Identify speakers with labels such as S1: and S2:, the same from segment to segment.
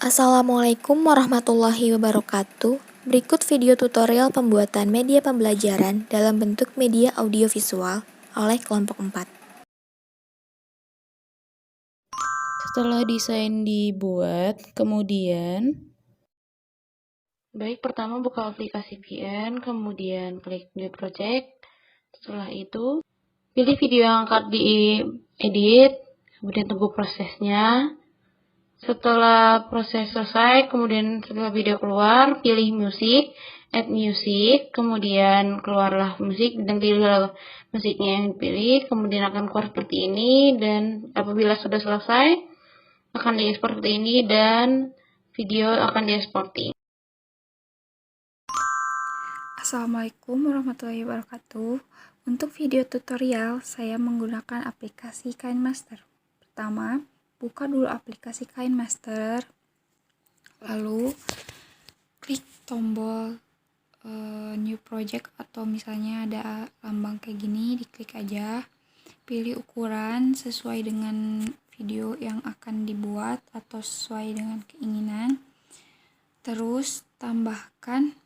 S1: Assalamualaikum warahmatullahi wabarakatuh. Berikut video tutorial pembuatan media pembelajaran dalam bentuk media audiovisual oleh kelompok 4.
S2: Setelah desain dibuat, kemudian pertama buka aplikasi VN, kemudian klik New Project. Setelah itu, pilih video yang akan diedit, kemudian tunggu prosesnya. Setelah proses selesai, kemudian setelah video keluar, pilih musik, add music, kemudian keluarlah musik dan pilih musiknya yang dipilih, kemudian akan keluar seperti ini, dan apabila sudah selesai, akan diekspor seperti ini, dan video akan diekspor seperti ini.
S3: Assalamualaikum warahmatullahi wabarakatuh. Untuk video tutorial, saya menggunakan aplikasi KineMaster. Pertama, buka dulu aplikasi KineMaster, lalu klik tombol New Project, atau misalnya ada lambang kayak gini, diklik aja. Pilih ukuran sesuai dengan video yang akan dibuat atau sesuai dengan keinginan. Terus tambahkan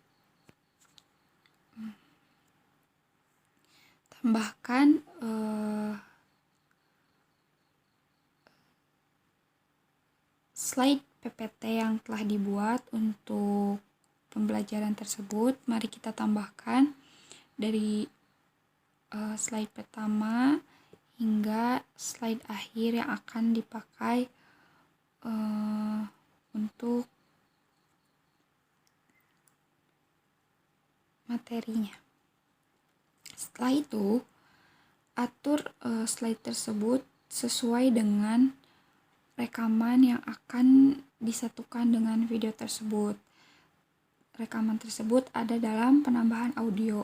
S3: slide PPT yang telah dibuat untuk pembelajaran tersebut. Mari kita tambahkan dari slide pertama hingga slide akhir yang akan dipakai untuk materinya. Setelah itu, atur slide tersebut sesuai dengan rekaman yang akan disatukan dengan video tersebut. Rekaman tersebut ada dalam penambahan audio.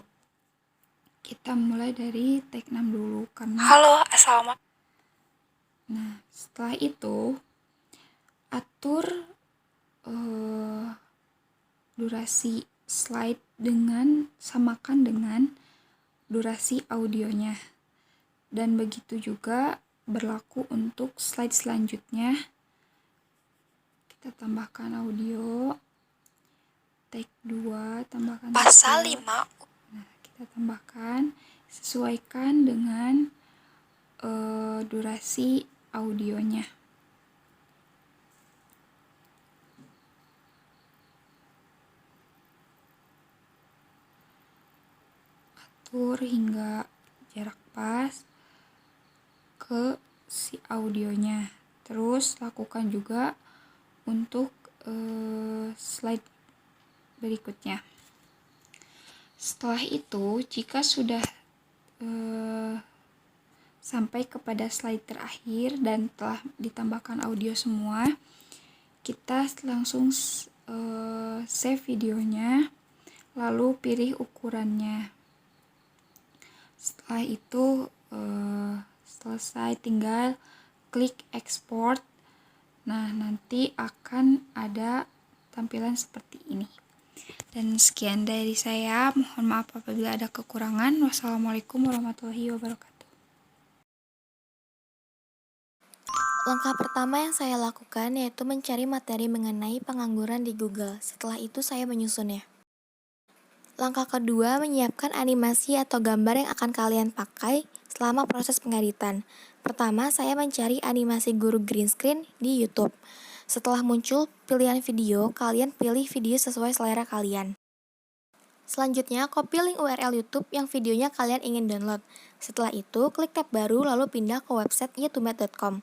S3: Kita mulai dari take 6 dulu karena
S4: Halo, assalamualaikum.
S3: Nah, setelah itu atur durasi slide samakan dengan durasi audionya. Dan begitu juga berlaku untuk slide selanjutnya. Kita tambahkan audio. Take 2, tambahkan
S4: Pasal
S3: take
S4: 5.
S3: Nah, kita tambahkan, sesuaikan dengan durasi audionya. Atur hingga jarak pas ke si audionya. Terus lakukan juga untuk slide berikutnya. Setelah itu, jika sudah sampai kepada slide terakhir dan telah ditambahkan audio semua, kita langsung save videonya, lalu pilih ukurannya. Setelah itu selesai, tinggal klik export. Nah, nanti akan ada tampilan seperti ini. Dan sekian dari saya, mohon maaf apabila ada kekurangan. Wassalamualaikum warahmatullahi wabarakatuh.
S1: Langkah pertama yang saya lakukan yaitu mencari materi mengenai pengangguran di Google. Setelah itu saya menyusunnya. Langkah kedua, menyiapkan animasi atau gambar yang akan kalian pakai selama proses pengeditan. Pertama, saya mencari animasi guru green screen di YouTube. Setelah muncul pilihan video, kalian pilih video sesuai selera kalian. Selanjutnya, copy link URL YouTube yang videonya kalian ingin download. Setelah itu, klik tab baru lalu pindah ke website youtube.com.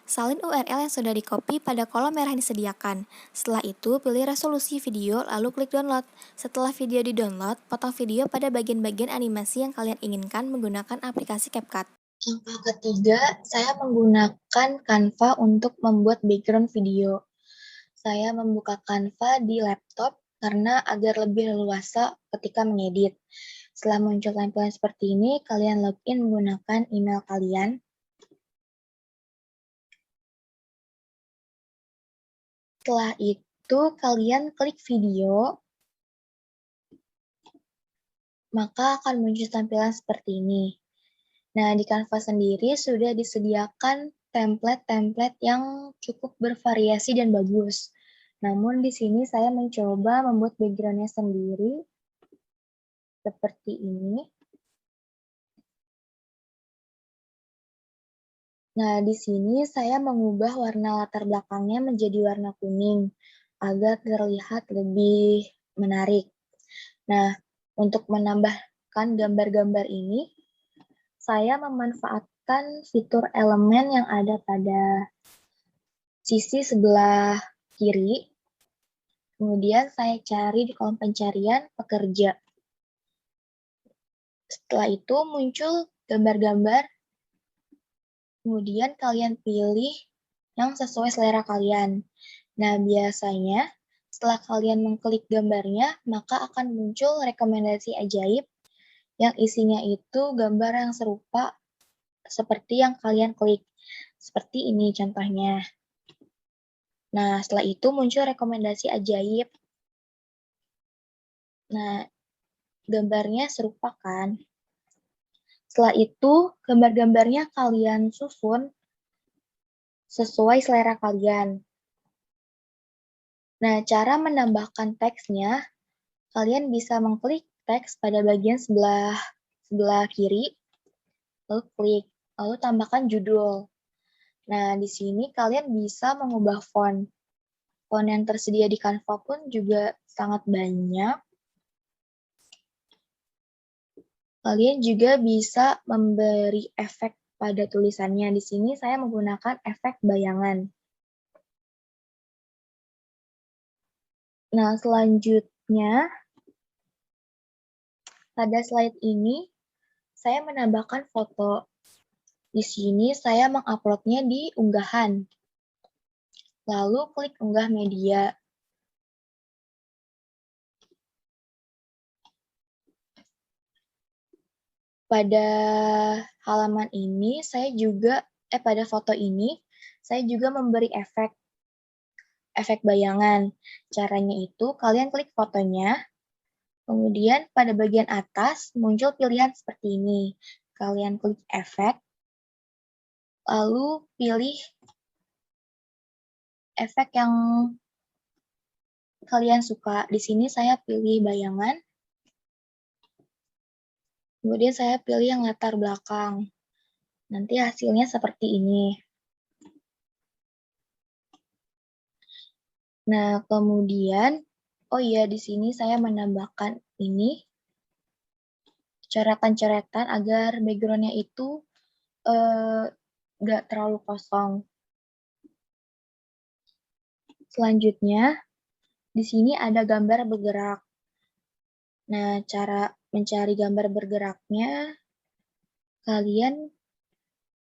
S1: Salin URL yang sudah di-copy pada kolom merah yang disediakan. Setelah itu, pilih resolusi video lalu klik download. Setelah video di-download, potong video pada bagian-bagian animasi yang kalian inginkan menggunakan aplikasi CapCut.
S5: Langkah ketiga, saya menggunakan Canva untuk membuat background video. Saya membuka Canva di laptop karena agar lebih leluasa ketika mengedit. Setelah muncul tampilan seperti ini, kalian login menggunakan email kalian. Setelah itu, kalian klik video, maka akan muncul tampilan seperti ini. Nah, di Canva sendiri sudah disediakan template-template yang cukup bervariasi dan bagus. Namun di sini saya mencoba membuat background-nya sendiri seperti ini. Nah, di sini saya mengubah warna latar belakangnya menjadi warna kuning agar terlihat lebih menarik. Nah, untuk menambahkan gambar-gambar ini, saya memanfaatkan fitur elemen yang ada pada sisi sebelah kiri. Kemudian saya cari di kolom pencarian pekerja. Setelah itu muncul gambar-gambar. Kemudian kalian pilih yang sesuai selera kalian. Nah, biasanya setelah kalian mengklik gambarnya, maka akan muncul rekomendasi ajaib yang isinya itu gambar yang serupa seperti yang kalian klik. Seperti ini contohnya. Nah, setelah itu muncul rekomendasi ajaib. Nah, gambarnya serupa kan? Setelah itu, gambar-gambarnya kalian susun sesuai selera kalian. Nah, cara menambahkan teksnya, kalian bisa mengklik teks pada bagian sebelah kiri, lalu klik, lalu tambahkan judul. Nah, di sini kalian bisa mengubah font. Font yang tersedia di Canva pun juga sangat banyak. Kalian juga bisa memberi efek pada tulisannya. Di sini saya menggunakan efek bayangan. Nah, selanjutnya, pada slide ini, saya menambahkan foto. Di sini saya menguploadnya di unggahan. Lalu klik unggah media. Pada halaman ini, pada foto ini, saya juga memberi efek bayangan. Caranya itu, kalian klik fotonya, kemudian pada bagian atas muncul pilihan seperti ini. Kalian klik efek, lalu pilih efek yang kalian suka. Di sini saya pilih bayangan, kemudian saya pilih yang latar belakang. Nanti hasilnya seperti ini. Nah, kemudian, oh iya, di sini saya menambahkan ini, coretan-coretan agar background-nya itu nggak terlalu kosong. Selanjutnya, di sini ada gambar bergerak. Nah, cara mencari gambar bergeraknya, kalian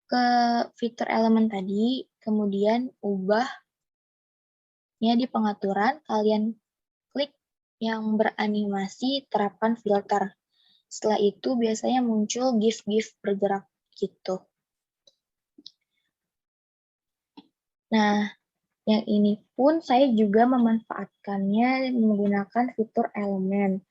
S5: ke fitur elemen tadi, kemudian ubahnya di pengaturan, kalian klik yang beranimasi, terapkan filter. Setelah itu biasanya muncul GIF-GIF bergerak gitu. Nah, yang ini pun saya juga memanfaatkannya menggunakan fitur elemen.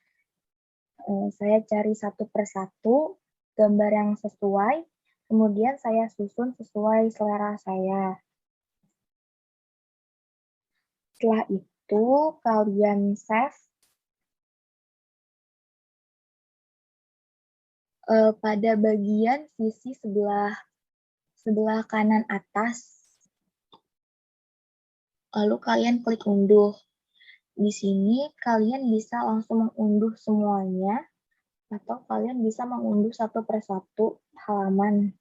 S5: Saya cari satu persatu gambar yang sesuai, kemudian saya susun sesuai selera saya. Setelah itu, kalian save pada bagian sisi sebelah kanan atas. Lalu kalian klik unduh. Di sini kalian bisa langsung mengunduh semuanya, atau kalian bisa mengunduh satu persatu halaman.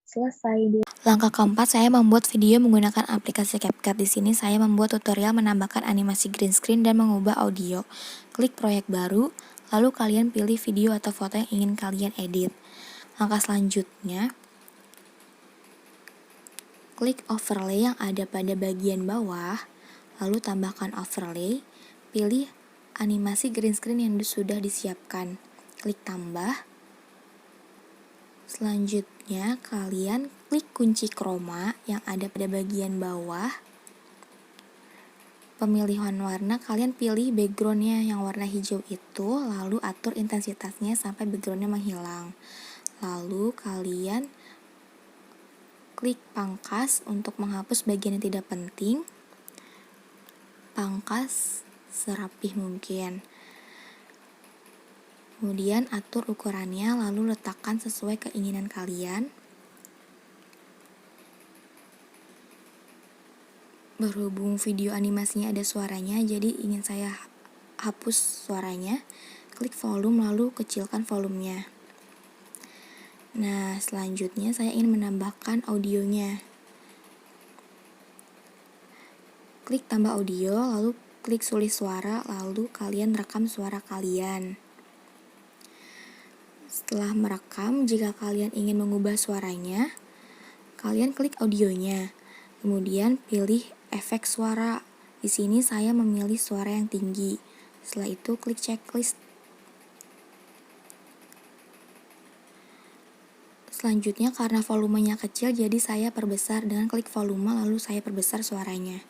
S5: Selesai.
S1: Langkah keempat, saya membuat video menggunakan aplikasi CapCut. Di sini saya membuat tutorial menambahkan animasi green screen dan mengubah audio. Klik proyek baru, lalu kalian pilih video atau foto yang ingin kalian edit. Langkah selanjutnya, klik overlay yang ada pada bagian bawah, lalu tambahkan overlay, pilih animasi green screen yang sudah disiapkan. Klik tambah. Selanjutnya, kalian klik kunci chroma yang ada pada bagian bawah. Pemilihan warna, kalian pilih background-nya yang warna hijau itu, lalu atur intensitasnya sampai background-nya menghilang. Lalu kalian klik pangkas untuk menghapus bagian yang tidak penting. Pangkas serapih mungkin. Kemudian atur ukurannya, lalu letakkan sesuai keinginan kalian. Berhubung video animasinya ada suaranya, jadi ingin saya hapus suaranya. Klik volume lalu kecilkan volumenya. Nah, selanjutnya saya ingin menambahkan audionya. Klik tambah audio, lalu klik sulih suara, lalu kalian rekam suara kalian. Setelah merekam, jika kalian ingin mengubah suaranya, kalian klik audionya. Kemudian pilih efek suara. Di sini saya memilih suara yang tinggi. Setelah itu klik checklist. Selanjutnya karena volumenya kecil, jadi saya perbesar dengan klik volume lalu saya perbesar suaranya.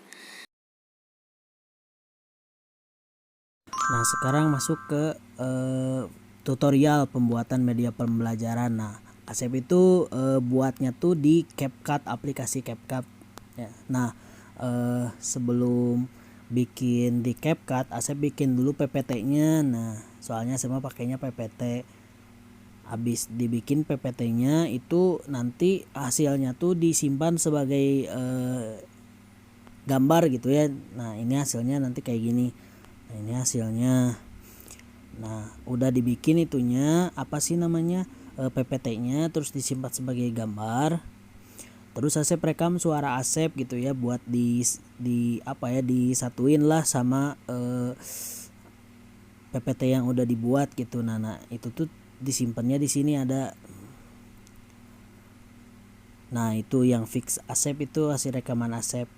S4: Nah, sekarang masuk ke tutorial pembuatan media pembelajaran. Nah, Asep itu buatnya tuh di CapCut, aplikasi CapCut ya. Nah, sebelum bikin di CapCut, Asep bikin dulu PPT-nya. Nah, soalnya saya pakainya PPT. Habis dibikin PPT-nya itu nanti hasilnya tuh disimpan sebagai gambar gitu ya. Nah, ini hasilnya nanti kayak gini. Nah, ini hasilnya. Nah, udah dibikin itunya, apa sih namanya, PPT-nya, terus disimpan sebagai gambar. Terus Asep rekam suara Asep gitu ya, buat di apa ya, disatuin lah sama PPT yang udah dibuat gitu. Nah itu tuh disimpannya di sini ada. Nah, itu yang fix Asep itu hasil rekaman Asep.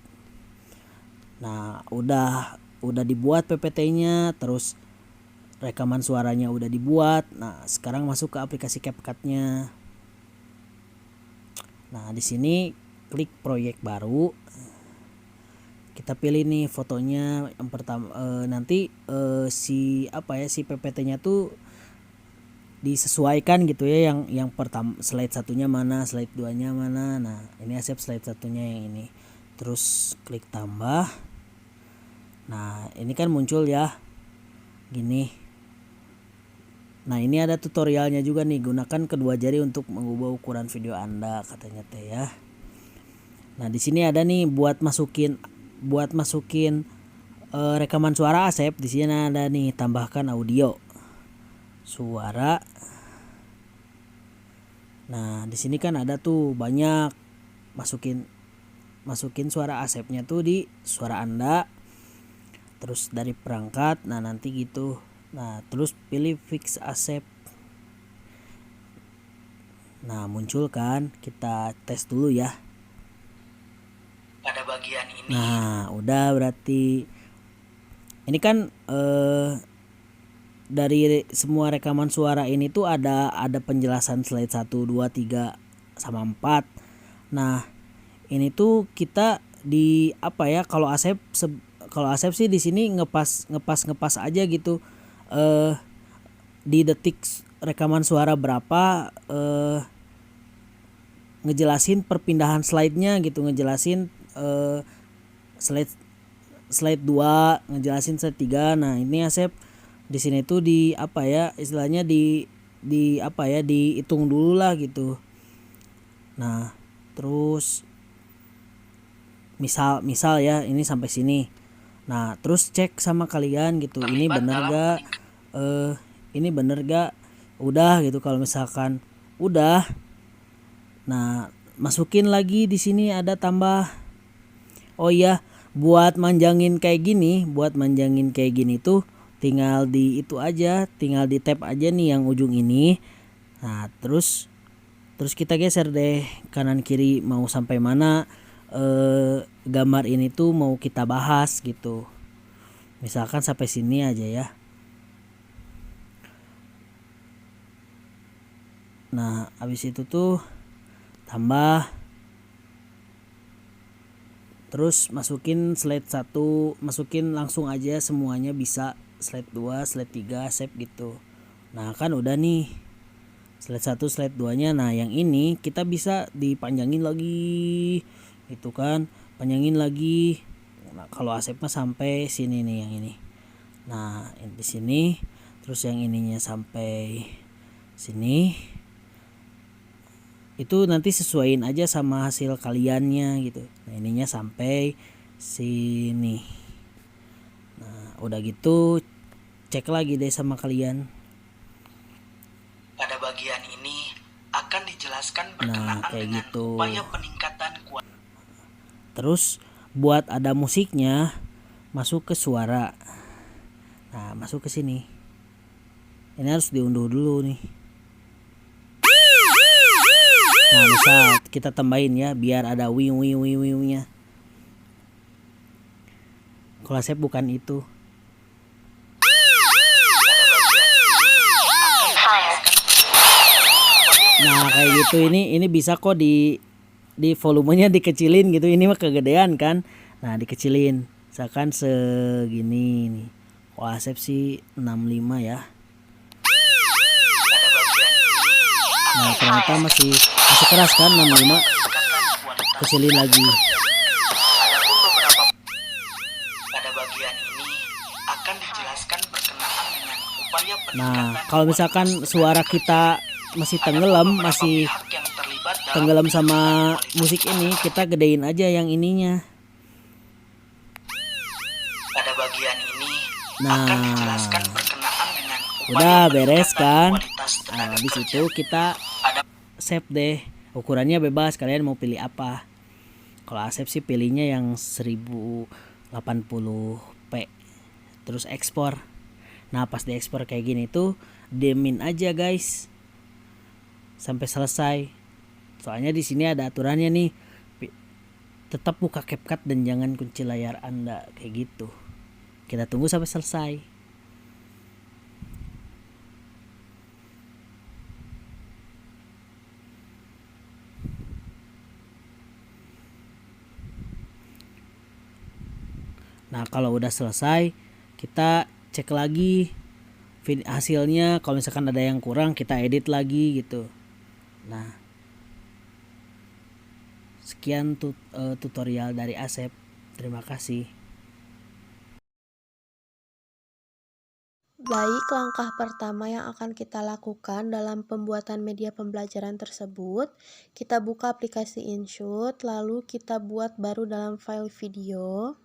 S4: Nah, udah dibuat PPT-nya, terus rekaman suaranya udah dibuat. Nah, sekarang masuk ke aplikasi CapCut-nya. Nah, di sini klik proyek baru. Kita pilih nih fotonya yang pertama. Nanti si PPT-nya tuh disesuaikan gitu ya, yang pertama slide satunya mana, slide 2-nya mana. Nah, ini Asep slide satunya yang ini. Terus klik tambah. Nah, ini kan muncul ya gini. Nah, ini ada tutorialnya juga nih, gunakan kedua jari untuk mengubah ukuran video Anda, katanya teh ya. Nah, di sini ada nih buat masukin rekaman suara Asep. Di sini ada nih, tambahkan audio, suara. Nah, di sini kan ada tuh banyak, masukin suara Asepnya tuh di suara Anda. Terus dari perangkat, nah nanti gitu. Nah, terus pilih fix Asep. Nah, muncul kan, kita tes dulu ya. Pada bagian ini. Nah, udah berarti ini kan dari semua rekaman suara ini tuh ada penjelasan slide 1, 2, 3 sama 4. Nah, ini tuh kita di apa ya, kalau Asep sih di sini ngepas aja gitu. Di detik rekaman suara berapa, ngejelasin perpindahan slide-nya gitu, ngejelasin slide 2, ngejelasin slide 3. Nah, ini Asep di sini tuh di apa ya, istilahnya di apa ya, dihitung dulu lah gitu. Nah, terus misal ya, ini sampai sini. Nah, terus cek sama kalian gitu, ini bener gak, ini bener gak, udah gitu. Kalau misalkan udah, nah masukin lagi di sini ada tambah. Oh iya, buat manjangin kayak gini tuh tinggal di itu aja, tinggal di tap aja nih yang ujung ini. Nah, terus kita geser deh kanan kiri mau sampai mana gambar ini tuh mau kita bahas gitu. Misalkan sampai sini aja ya. Nah, habis itu tuh tambah, terus masukin slide 1, masukin langsung aja semuanya bisa, slide 2, slide 3, save gitu. Nah, kan udah nih slide 1, slide 2-nya. Nah, yang ini kita bisa dipanjangin lagi. Itu kan, panjangin lagi. Nah, kalau Asep mah sampai sini nih yang ini. Nah, di sini, terus yang ininya sampai sini. Itu nanti sesuaiin aja sama hasil kaliannya gitu. Nah, ininya sampai sini. Nah, udah gitu cek lagi deh sama kalian.
S6: Pada bagian ini akan dijelaskan
S4: Nah,
S6: berkenaan
S4: kayak
S6: dengan
S4: gitu.
S6: upaya peningkatan kualitas.
S4: Terus buat ada musiknya masuk ke suara. Nah, masuk ke sini. Ini harus diunduh dulu nih. Nah, bisa kita tambahin ya biar ada wing nya. Kalau saya bukan itu. Nah, kayak gitu ini bisa kok di volumenya dikecilin gitu. Ini mah kegedean kan. Nah, dikecilin. Misalkan segini nih. Oh, Asep sih 65 ya. Nah, ternyata masih keras kan 65. Kecilin lagi.
S6: Pada bagian ini akan dijelaskan berkenaan dengan upaya peningkatan.
S4: Nah, kalau misalkan suara kita masih tenggelam, masih
S6: pihak yang terlibat dalam
S4: tenggelam sama musik ini, kita gedein aja yang ininya.
S6: Pada bagian ini
S4: Nah,
S6: akan dijelaskan berkenaan dengan upaya
S4: udah beres
S6: peningkatan
S4: kan.
S6: kualitas
S4: Nah,
S6: tenaga
S4: habis
S6: kerja.
S4: itu kita save deh. Ukurannya bebas, kalian mau pilih apa. Kalau Asep sih pilihnya yang 1080p. Terus ekspor. Nah, pas diekspor kayak gini tuh diemin aja guys sampai selesai. Soalnya di sini ada aturannya nih. Tetap buka CapCut dan jangan kunci layar Anda kayak gitu. Kita tunggu sampai selesai. Nah, kalau udah selesai, kita cek lagi hasilnya. Kalau misalkan ada yang kurang, kita edit lagi gitu. Nah, sekian tutorial dari Asep. Terima kasih.
S7: Baik, langkah pertama yang akan kita lakukan dalam pembuatan media pembelajaran tersebut, kita buka aplikasi InShoot, lalu kita buat baru dalam file video.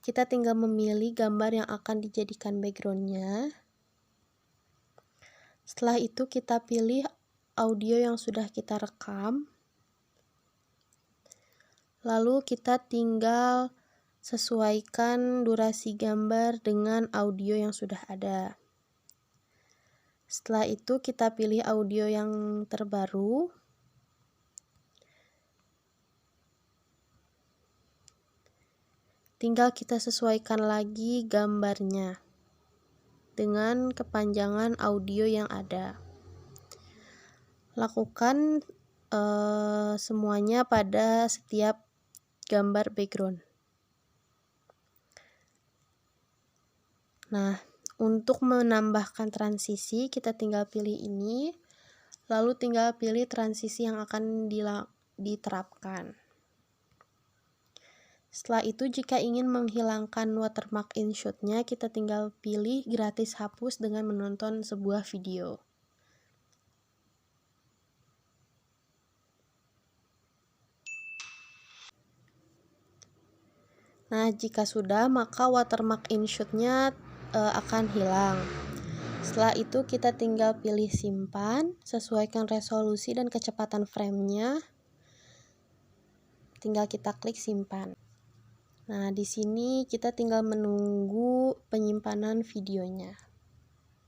S7: Kita tinggal memilih gambar yang akan dijadikan background-nya. Setelah itu kita pilih audio yang sudah kita rekam. Lalu kita tinggal sesuaikan durasi gambar dengan audio yang sudah ada. Setelah itu kita pilih audio yang terbaru. Tinggal kita sesuaikan lagi gambarnya dengan kepanjangan audio yang ada. Lakukan semuanya pada setiap gambar background. Nah, untuk menambahkan transisi, kita tinggal pilih ini, lalu tinggal pilih transisi yang akan diterapkan. Setelah itu, jika ingin menghilangkan watermark InShoot-nya, kita tinggal pilih gratis hapus dengan menonton sebuah video. Nah, jika sudah, maka watermark InShoot-nya akan hilang. Setelah itu, kita tinggal pilih simpan, sesuaikan resolusi dan kecepatan frame-nya. Tinggal kita klik simpan. Nah, di sini kita tinggal menunggu penyimpanan videonya.